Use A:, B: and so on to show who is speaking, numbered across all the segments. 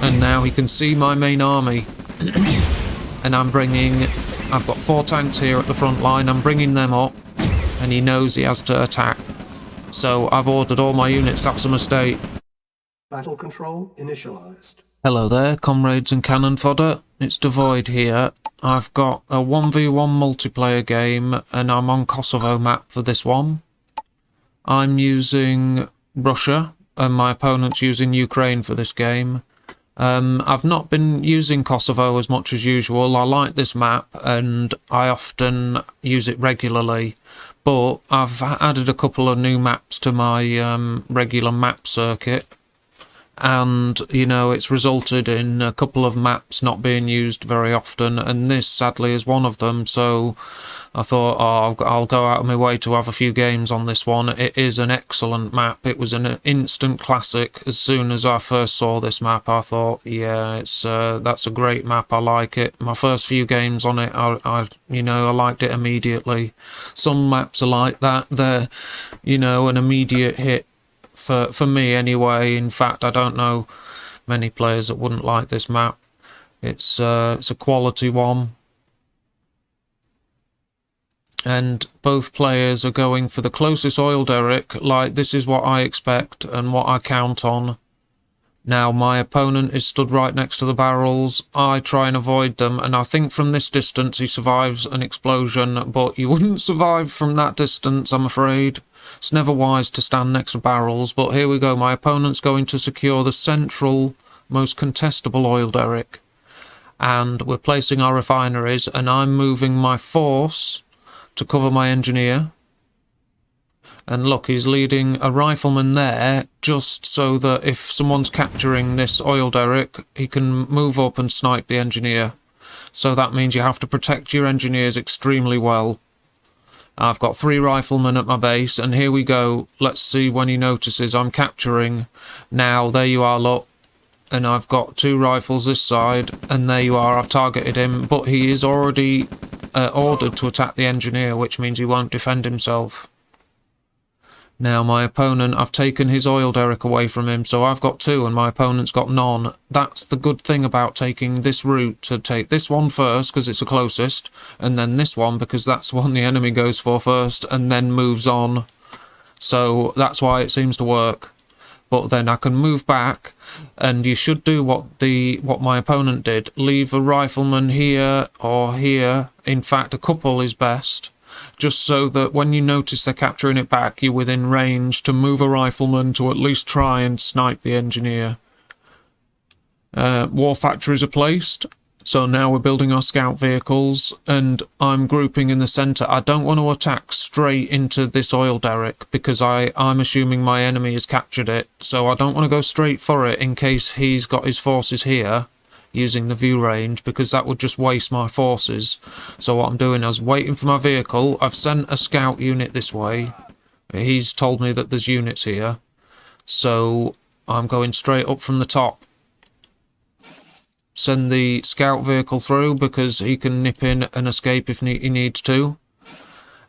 A: And now he can see my main army. And I've got 4 tanks here at the front line, I'm bringing them up, and he knows he has to attack. So I've ordered all my units, that's a mistake.
B: Battle control initialized.
A: Hello there, comrades and cannon fodder. It's Dvoid here. I've got a 1v1 multiplayer game, and I'm on Kosovo map for this one. I'm using Russia, and my opponent's using Ukraine for this game. I've not been using Kosovo as much as usual. I like this map, and I often use it regularly. But I've added a couple of new maps to my regular map circuit. And, you know, it's resulted in a couple of maps not being used very often, and this sadly is one of them. So I thought, oh, I'll go out of my way to have a few games on this one. It is an excellent map. It was an instant classic. As soon as I first saw this map, I thought, yeah, that's a great map. I like it. My first few games on it, I liked it immediately. Some maps are like that. They're, you know, an immediate hit. For me anyway. In fact, I don't know many players that wouldn't like this map. It's a quality one. And both players are going for the closest oil derrick. Like, this is what I expect and what I count on. Now, my opponent is stood right next to the barrels. I try and avoid them, and I think from this distance he survives an explosion, but you wouldn't survive from that distance, I'm afraid. It's never wise to stand next to barrels, but here we go. My opponent's going to secure the central, most contestable oil derrick. And we're placing our refineries, and I'm moving my force to cover my engineer. And look, he's leading a rifleman there, just so that if someone's capturing this oil derrick, he can move up and snipe the engineer. So that means you have to protect your engineers extremely well. I've got 3 riflemen at my base, and here we go. Let's see when he notices I'm capturing. Now, there you are, look. And I've got 2 rifles this side, and there you are, I've targeted him. But he is already ordered to attack the engineer, which means he won't defend himself. Now, my opponent, I've taken his oil derrick away from him, so I've got 2 and my opponent's got none. That's the good thing about taking this route, to take this one first, because it's the closest, and then this one, because that's the one the enemy goes for first, and then moves on. So that's why it seems to work. But then I can move back, and you should do what my opponent did. Leave a rifleman here or here. In fact, a couple is best. Just so that when you notice they're capturing it back, you're within range to move a rifleman to at least try and snipe the engineer. War factories are placed. So now we're building our scout vehicles, and I'm grouping in the centre. I don't want to attack straight into this oil derrick, because I'm assuming my enemy has captured it. So I don't want to go straight for it in case he's got his forces here, using the view range, because that would just waste my forces. So what I'm doing is waiting for my vehicle. I've sent a scout unit this way. He's told me that there's units here. So I'm going straight up from the top. Send the scout vehicle through, because he can nip in and escape if he needs to.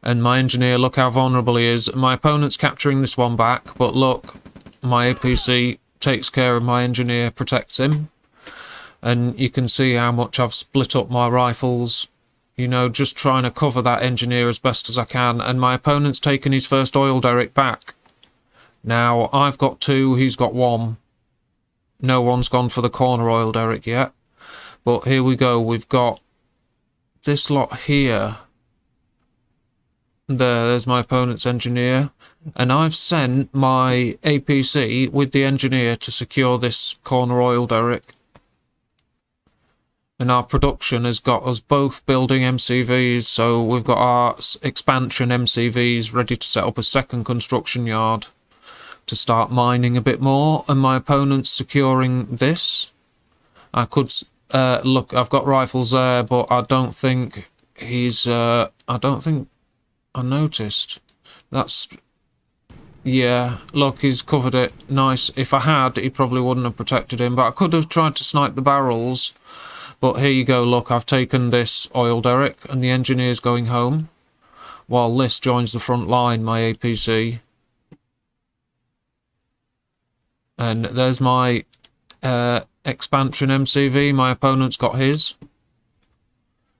A: And my engineer, look how vulnerable he is. My opponent's capturing this one back, but look, my APC takes care of my engineer, protects him. And you can see how much I've split up my rifles, you know, just trying to cover that engineer as best as I can. And my opponent's taken his first oil derrick back. Now, I've got 2, he's got 1. No one's gone for the corner oil derrick yet. But here we go, we've got this lot here. There's my opponent's engineer. And I've sent my APC with the engineer to secure this corner oil derrick. And our production has got us both building MCVs, so we've got our expansion MCVs ready to set up a second construction yard to start mining a bit more. And my opponent's securing this. I could look, I've got rifles there, but I don't think he's I don't think I noticed. That's, yeah, look, he's covered it. Nice. If I had, he probably wouldn't have protected him, but I could have tried to snipe the barrels. But here you go, look, I've taken this oil derrick, and the engineer's going home, while this joins the front line, my APC. And there's my expansion MCV, my opponent's got his.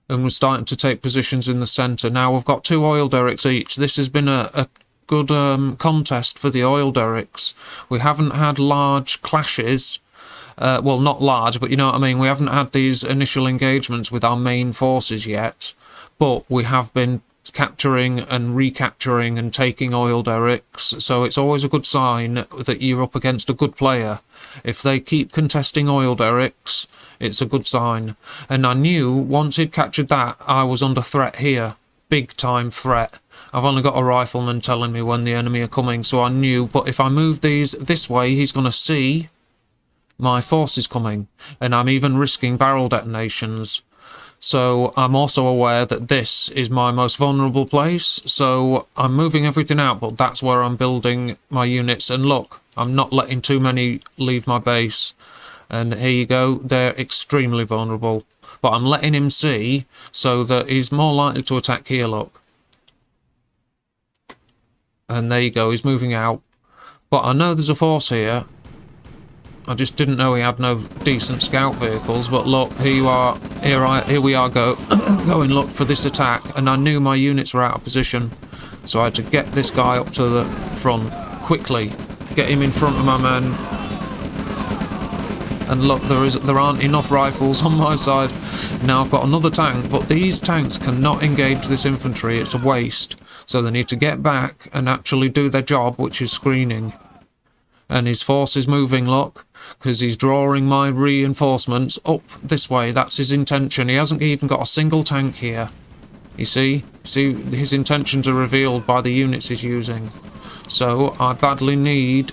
A: And we're starting to take positions in the centre. Now we've got 2 oil derricks each. This has been a good contest for the oil derricks. We haven't had large clashes. Well, not large, but you know what I mean. We haven't had these initial engagements with our main forces yet. But we have been capturing and recapturing and taking oil derricks. So it's always a good sign that you're up against a good player. If they keep contesting oil derricks, it's a good sign. And I knew once he'd captured that, I was under threat here. Big time threat. I've only got a rifleman telling me when the enemy are coming, so I knew. But if I move these this way, he's going to see my forces coming. And I'm even risking barrel detonations. So I'm also aware that this is my most vulnerable place. So I'm moving everything out, but that's where I'm building my units. And look, I'm not letting too many leave my base. And here you go, they're extremely vulnerable. But I'm letting him see so that he's more likely to attack here, look. And there you go, he's moving out. But I know there's a force here. I just didn't know he had no decent scout vehicles. But look, here you are. Here we are going look for this attack. And I knew my units were out of position. So I had to get this guy up to the front quickly. Get him in front of my men. And look, there aren't enough rifles on my side. Now I've got another tank, but these tanks cannot engage this infantry. It's a waste. So they need to get back and actually do their job, which is screening. And his force is moving, look, because he's drawing my reinforcements up this way. That's his intention. He hasn't even got a single tank here. You see? See, his intentions are revealed by the units he's using. So I badly need...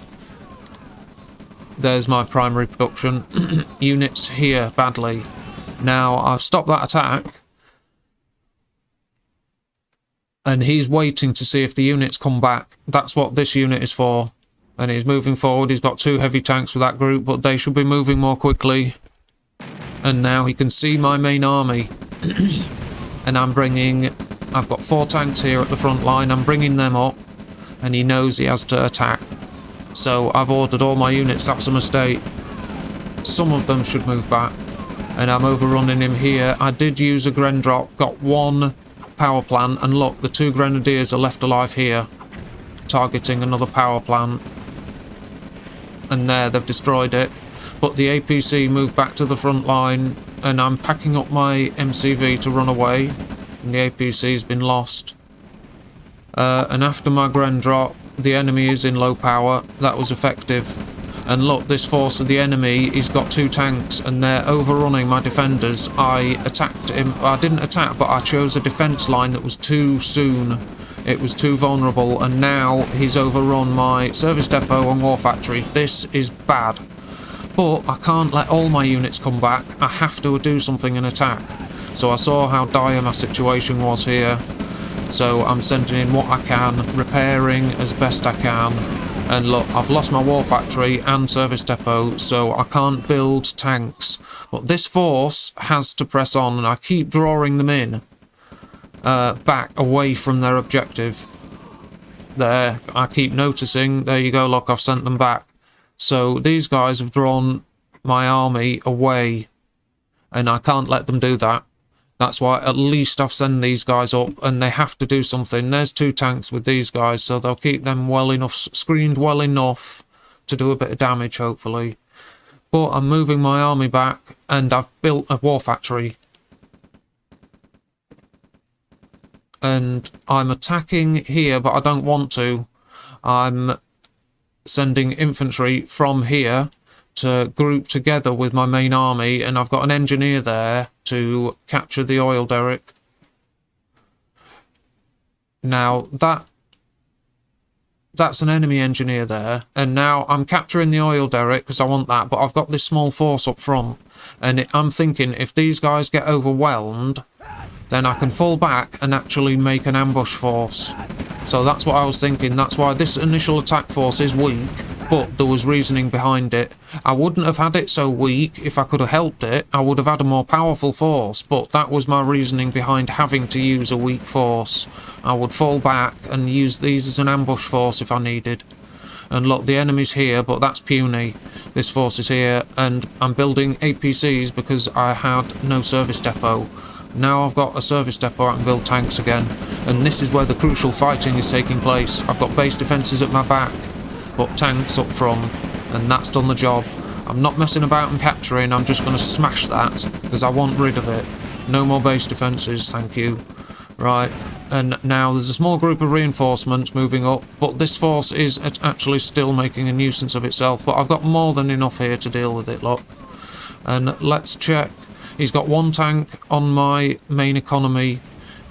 A: There's my primary production. Units here, badly. Now, I've stopped that attack. And he's waiting to see if the units come back. That's what this unit is for. And he's moving forward. He's got 2 heavy tanks for that group, but they should be moving more quickly. And now he can see my main army. And I've got 4 tanks here at the front line. I'm bringing them up. And he knows he has to attack. So I've ordered all my units. That's a mistake. Some of them should move back. And I'm overrunning him here. I did use a gren drop. Got 1 power plant. And look, the 2 grenadiers are left alive here. Targeting another power plant. And there, they've destroyed it. But the APC moved back to the front line. And I'm packing up my MCV to run away. And the APC's been lost. And after my gren drop, the enemy is in low power. That was effective. And look, this force of the enemy, he's got 2 tanks and they're overrunning my defenders. I attacked him. I didn't attack, but I chose a defense line that was too soon. It was too vulnerable, and now he's overrun my service depot and war factory. This is bad. But I can't let all my units come back. I have to do something and attack. So I saw how dire my situation was here. So I'm sending in what I can, repairing as best I can. And look, I've lost my war factory and service depot, so I can't build tanks. But this force has to press on, and I keep drawing them in. Back away from their objective. There, I keep noticing. There you go, look, I've sent them back. So these guys have drawn my army away. And I can't let them do that. That's why at least I've sent these guys up, and they have to do something. There's 2 tanks with these guys, so they'll keep them well enough, screened well enough to do a bit of damage, hopefully. But I'm moving my army back, and I've built a war factory. And I'm attacking here, but I don't want to. I'm sending infantry from here to group together with my main army, and I've got an engineer there to capture the oil derrick. Now, that's an enemy engineer there, and now I'm capturing the oil derrick because I want that, but I've got this small force up front, and I'm thinking if these guys get overwhelmed, then I can fall back and actually make an ambush force. So that's what I was thinking. That's why this initial attack force is weak, but there was reasoning behind it. I wouldn't have had it so weak if I could have helped it. I would have had a more powerful force, but that was my reasoning behind having to use a weak force. I would fall back and use these as an ambush force if I needed. And look, the enemy's here, but that's puny. This force is here, and I'm building APCs because I had no service depot. Now I've got a service depot, I can build tanks again. And this is where the crucial fighting is taking place. I've got base defences at my back, but tanks up front, and that's done the job. I'm not messing about and capturing, I'm just going to smash that, because I want rid of it. No more base defences, thank you. Right, and now there's a small group of reinforcements moving up, but this force is actually still making a nuisance of itself, but I've got more than enough here to deal with it, look. And let's check. He's got one tank on my main economy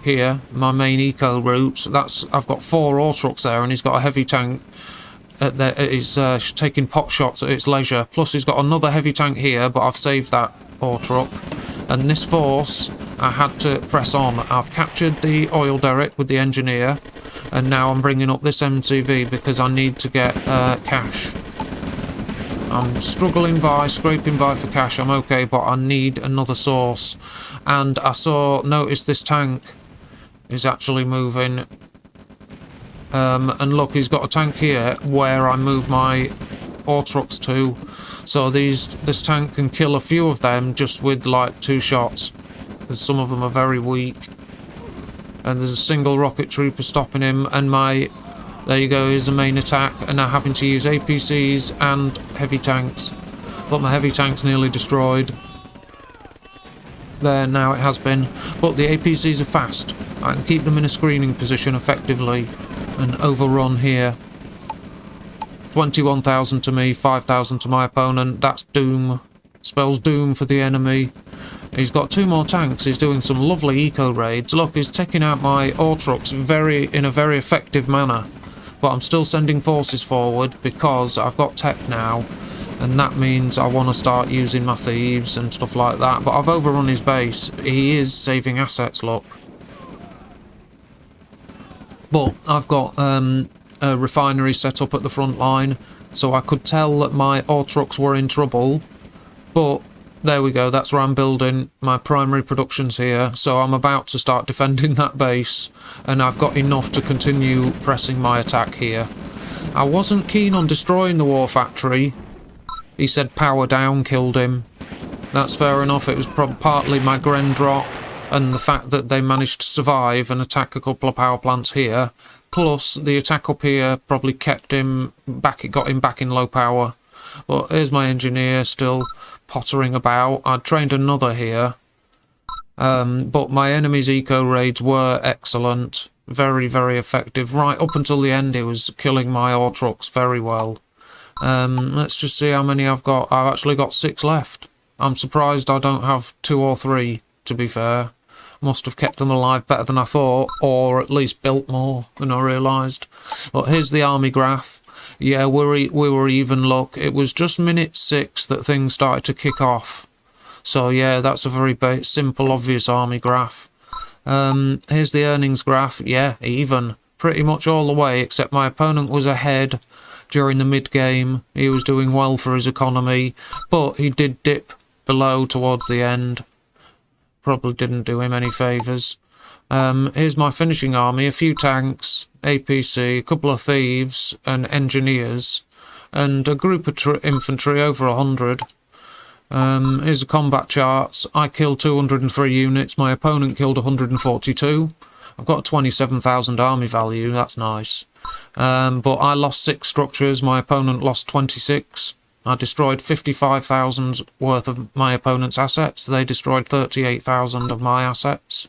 A: here, my main eco route. I've got 4 ore trucks there, and he's got a heavy tank that is taking pot shots at its leisure. Plus he's got another heavy tank here, but I've saved that ore truck. And this force, I had to press on. I've captured the oil derrick with the engineer, and now I'm bringing up this MCV because I need to get cash. I'm struggling by, scraping by for cash, I'm okay, but I need another source. And I noticed this tank is actually moving. And look, he's got a tank here where I move my ore trucks to. So this tank can kill a few of them just with like 2 shots. Because some of them are very weak. And there's a single rocket trooper stopping him, and there you go, is the main attack, and now having to use APCs and heavy tanks. But my heavy tank's nearly destroyed. There, now it has been. But the APCs are fast. I can keep them in a screening position effectively and overrun here. 21,000 to me, 5,000 to my opponent. That's doom. Spells doom for the enemy. He's got 2 more tanks. He's doing some lovely eco raids. Look, he's taking out my ore trucks in a very effective manner. But I'm still sending forces forward because I've got tech now, and that means I want to start using my thieves and stuff like that. But I've overrun his base. He is saving assets, look. But I've got a refinery set up at the front line, so I could tell that my ore trucks were in trouble. But there we go, that's where I'm building my primary productions here, so I'm about to start defending that base, and I've got enough to continue pressing my attack here. I wasn't keen on destroying the war factory. He said power down killed him. That's fair enough, it was partly my Gren drop and the fact that they managed to survive and attack a couple of power plants here, plus the attack up here probably kept him back, it got him back in low power. Well, here's my engineer still pottering about. I trained another here. But my enemy's eco raids were excellent. Very, very effective. Right up until the end, he was killing my ore trucks very well. Let's just see how many I've got. I've actually got 6 left. I'm surprised I don't have 2 or 3, to be fair. Must have kept them alive better than I thought, or at least built more than I realised. But here's the army graph. Yeah, we were even, look. It was just minute 6 that things started to kick off. So yeah, that's a very simple, obvious army graph. Here's the earnings graph. Yeah, even. Pretty much all the way, except my opponent was ahead during the mid-game. He was doing well for his economy, but he did dip below towards the end. Probably didn't do him any favours. Here's my finishing army, a few tanks, APC, a couple of thieves and engineers, and a group of infantry, over 100. Here's the combat charts. I killed 203 units, my opponent killed 142. I've got 27,000 army value, that's nice. But I lost 6 structures, my opponent lost 26. I destroyed 55,000 worth of my opponent's assets, they destroyed 38,000 of my assets.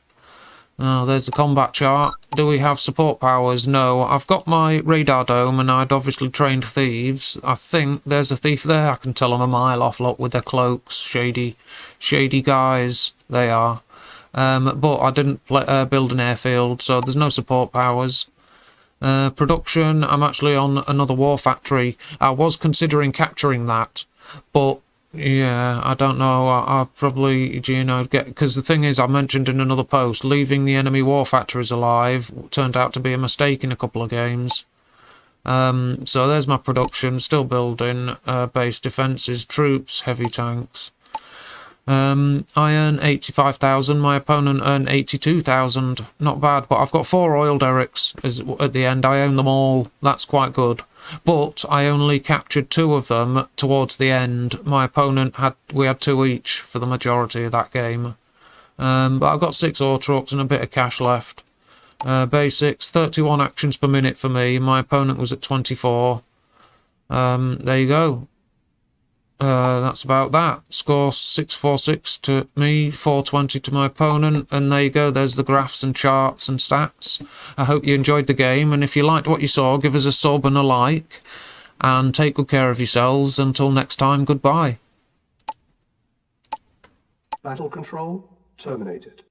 A: There's the combat chart. Do we have support powers? No. I've got my radar dome and I'd obviously trained thieves. I think there's a thief there. I can tell them a mile off, look, with their cloaks. Shady guys they are. But I didn't build an airfield, so there's no support powers. Production, I'm actually on another war factory. I was considering capturing that, but yeah, I don't know, I'll probably, you know, because the thing is, I mentioned in another post, leaving the enemy war factories alive turned out to be a mistake in a couple of games. So there's my production, still building, base defences, troops, heavy tanks. I earn 85,000, my opponent earned 82,000, not bad, but I've got 4 oil derricks at the end, I own them all, that's quite good. but I only captured 2 of them towards the end. My opponent we had 2 each for the majority of that game. But I've got 6 ore trucks and a bit of cash left. Basics, 31 actions per minute for me. My opponent was at 24. There you go. That's about that. Score 646 to me, 420 to my opponent, and there you go. There's the graphs and charts and stats. I hope you enjoyed the game, and if you liked what you saw, give us a sub and a like, and take good care of yourselves. Until next time, goodbye.
B: Battle control terminated.